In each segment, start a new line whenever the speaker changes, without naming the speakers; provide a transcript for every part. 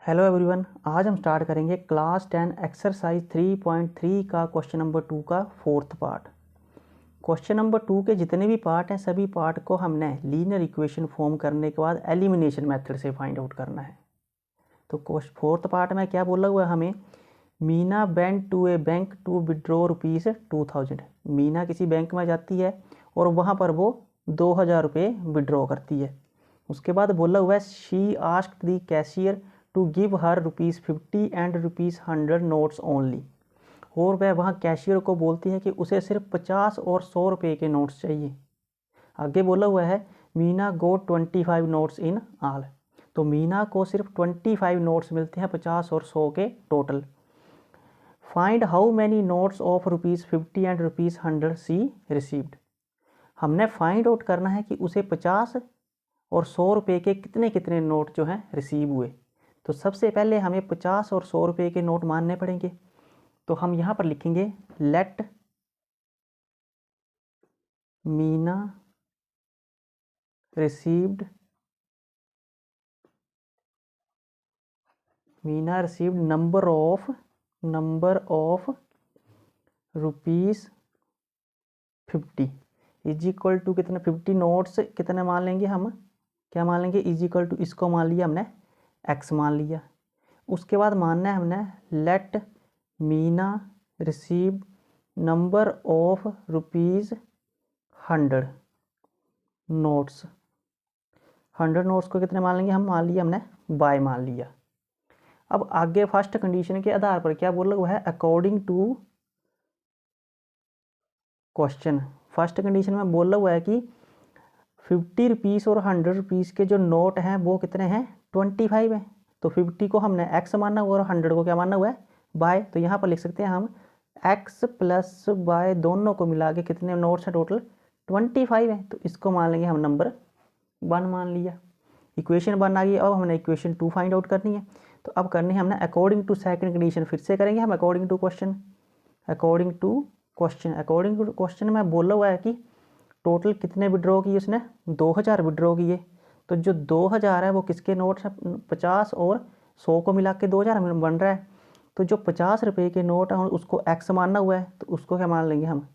Hello everyone, आज हम start करेंगे क्लास 10 एक्सरसाइज 3.3 का क्वेश्चन नंबर 2 का फोर्थ पार्ट। क्वेश्चन नंबर 2 के जितने भी पार्ट हैं सभी पार्ट को हमने लीनियर इक्वेशन फॉर्म करने के बाद एलिमिनेशन मेथड से फाइंड आउट करना है। तो फोर्थ पार्ट में क्या बोला हुआ है हमें, Meena went to a bank to withdraw rupees 2000। Meena किसी बैंक में जाती है और वहाँ पर वो 2000 रुपये विड्रॉ करती है। उसके बाद बोला हुआ है she asked the cashier to give her ₹50 and ₹100 notes only. और वह वहाँ कैशियर को बोलती है कि उसे सिर्फ 50 और 100 रुपये के नोट्स चाहिए। आगे बोला हुआ है मीना गोट 25 नोट्स इन आल। तो मीना को सिर्फ 25 नोट्स मिलते हैं 50 और 100 के टोटल। Find how many notes of ₹50 and ₹100 she received. हमने फाइंड आउट करना है कि उसे 50 और 100 रुपये के कितने कितने नोट जो हैं रिसीव हुए। तो सबसे पहले हमें 50 और 100 रुपये के नोट मानने पड़ेंगे। तो हम यहाँ पर लिखेंगे let Meena received number of ₹50 is equal to कितने 50 नोट्स कितने मान लेंगे हम, क्या मान लेंगे, इज इक्वल टू इसको मान लिया हमने x मान लिया। उसके बाद मानना है हमने let Meena receive number of ₹100 notes. 100 notes को कितने मान लेंगे हम, मान लिया हमने बाय मान लिया। अब आगे फर्स्ट कंडीशन के आधार पर क्या बोला हुआ है, according to question. First condition में बोला हुआ है कि 50 रुपीज़ और 100 रुपीज़ के जो नोट हैं वो कितने हैं, 25 हैं। तो 50 को हमने x मानना हुआ और 100 को क्या मानना हुआ है, बाय। तो यहाँ पर लिख सकते हैं हम x प्लस बाय दोनों को मिला के कितने नोट्स हैं, टोटल 25 है। तो इसको मान लेंगे हम नंबर 1 मान लिया। इक्वेशन 1 आ गई। अब हमने इक्वेशन 2 फाइंड आउट करनी है। तो अब करनी है हमने अकॉर्डिंग टू सेकंड कंडीशन, फिर से करेंगे हम अकॉर्डिंग टू क्वेश्चन में बोला हुआ है कि टोटल कितने विड्रॉ किए उसने, 2000 विड्रॉ किए। तो जो 2000 है वो किसके नोट्स हैं, 50 और 100 को मिला के 2000 बन रहा है। तो जो 50 रुपये के नोट हैं उसको x मानना हुआ है, तो उसको क्या मान लेंगे हम,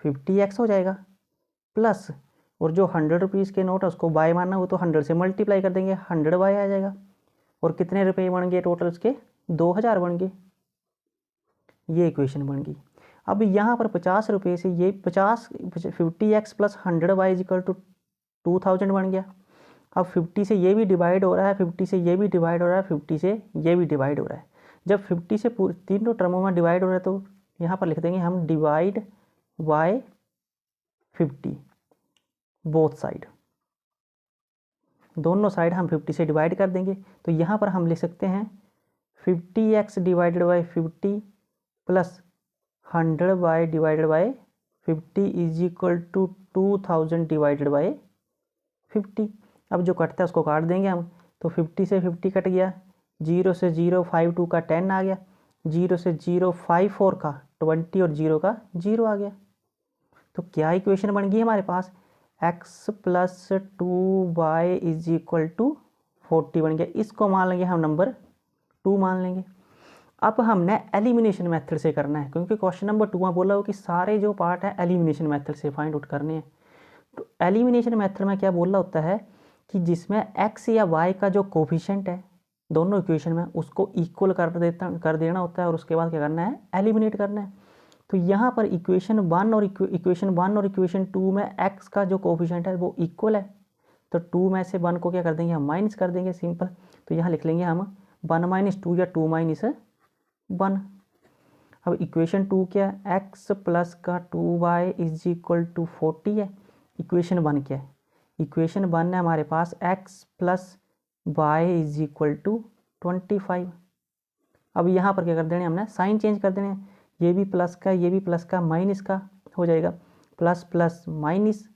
50x हो जाएगा प्लस, और जो 100 रुपीज़ के नोट है उसको बाय मानना हुआ तो 100 से मल्टीप्लाई कर देंगे, 100 बाय आ जाएगा। और कितने रुपये बन गए टोटल उसके, 2000 बन गए। ये इक्वेशन बन गई। अब यहाँ पर 50 रुपये से ये 50x plus 100 y is equal to 2000 बन गया। अब 50 से ये भी डिवाइड हो रहा है, 50 से ये भी डिवाइड हो रहा है, 50 से ये भी डिवाइड हो रहा है। जब 50 से तीनों टर्मों में डिवाइड हो रहा है तो यहाँ पर लिख देंगे हम डिवाइड बाय 50 बोथ साइड, दोनों साइड हम 50 से डिवाइड कर देंगे। तो यहाँ पर हम लिख सकते हैं 50x divided by 50 plus 100 y divided by 50 is equal to 2000 divided by 50। अब जो कटता है उसको काट देंगे हम। तो 50 से 50 कट गया, 0 से 0 5 2 का 10 आ गया, 0 से 0 5 4 का 20 और 0 का 0 आ गया। तो क्या इक्वेशन बन गई हमारे पास, x plus 2y is equal to 40 बन गया। इसको मान लेंगे हम नंबर 2 मान लेंगे। अब हमने एलिमिनेशन मेथड से करना है, क्योंकि क्वेश्चन नंबर 2 में बोला हो कि सारे जो पार्ट है एलिमिनेशन मेथड से फाइंड आउट करने हैं। तो एलिमिनेशन मेथड में क्या बोला होता है कि जिसमें x या y का जो कोफिशिएंट है दोनों इक्वेशन में उसको इक्वल कर देना होता है, और उसके बाद क्या करना है, एलिमिनेट करना है। तो यहाँ पर इक्वेशन 1 और इक्वेशन 2 में x का जो कोफिशिएंट है वो इक्वल है। तो 2 में से 1 को क्या कर देंगे हम, माइनस कर देंगे, सिंपल। तो यहाँ लिख लेंगे हम 1 - 2 या 2 - 1। अब इक्वेशन 2 क्या है, x प्लस का 2y इज इक्वल टू 40 है। इक्वेशन 1 क्या है, इक्वेशन 1 है हमारे पास x plus y is equal to 25। अब यहाँ पर क्या कर देने हमने, साइन चेंज कर देने, ये भी प्लस का ये भी प्लस का माइनस का हो जाएगा, प्लस प्लस माइनस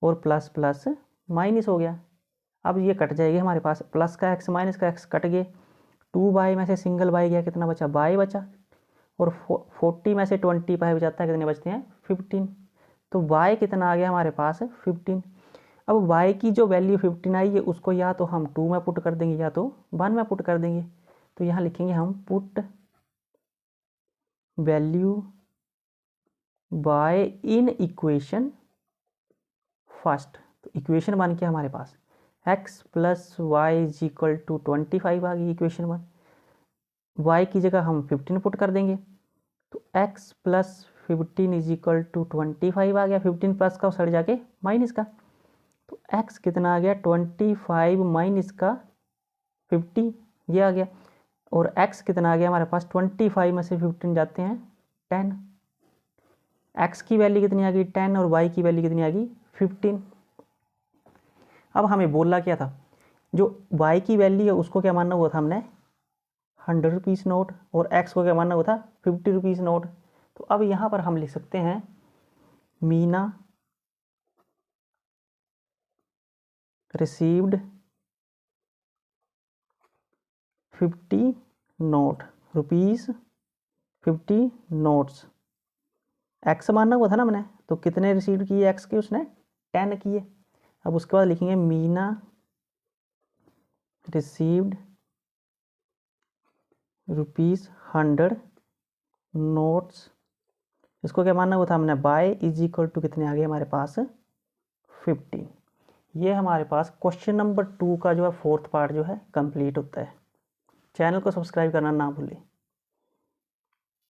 और प्लस प्लस माइनस हो गया। अब ये कट जाएगी हमारे पास, प्लस का x माइनस का x कट गए, 2y में से सिंगल y गया, कितना बचा, y बचा, और 40 में से 25 जाता है, कितने बचते हैं, 15। तो y कितना आ गया हमारे पास, 15। अब y की जो वैल्यू 15 आई है उसको या तो हम 2 में पुट कर देंगे या तो 1 में पुट कर देंगे। तो यहाँ लिखेंगे हम put value y in equation first. तो इक्वेशन 1 क्या हमारे पास x plus y is equal to 25 आ गई इक्वेशन 1। y की जगह हम 15 पुट कर देंगे तो x plus 15 is equal to 25 आ गया। 15 प्लस का सड़ जाके माइनस का, तो x कितना आ गया 25 माइनस का 50, ये आ गया। और x कितना आ गया हमारे पास 25 में से 15 जाते हैं 10। x की वैल्यू कितनी आ गई 10 और y की वैल्यू कितनी आ गई 15। अब हमें बोलना क्या था, जो y की वैल्यू है उसको क्या मानना हुआ था हमने 100 रुपीज़ नोट, और x को क्या मानना हुआ था 50 रुपीज़ नोट। तो अब यहाँ पर हम लिख सकते हैं Meena received 50 note rupees 50 notes. x मानना हुआ था ना मैंने, तो कितने रिसीव किए x के, उसने 10 किए। अब उसके बाद लिखेंगे मीना रिसीव्ड ₹100 नोट्स। इसको क्या मानना हुआ था हमने बाय इज इक्वल टू कितने आ गए हमारे पास 15। ये हमारे पास क्वेश्चन नंबर 2 का जो है 4th पार्ट जो है कंप्लीट होता है। चैनल को सब्सक्राइब करना ना भूलें।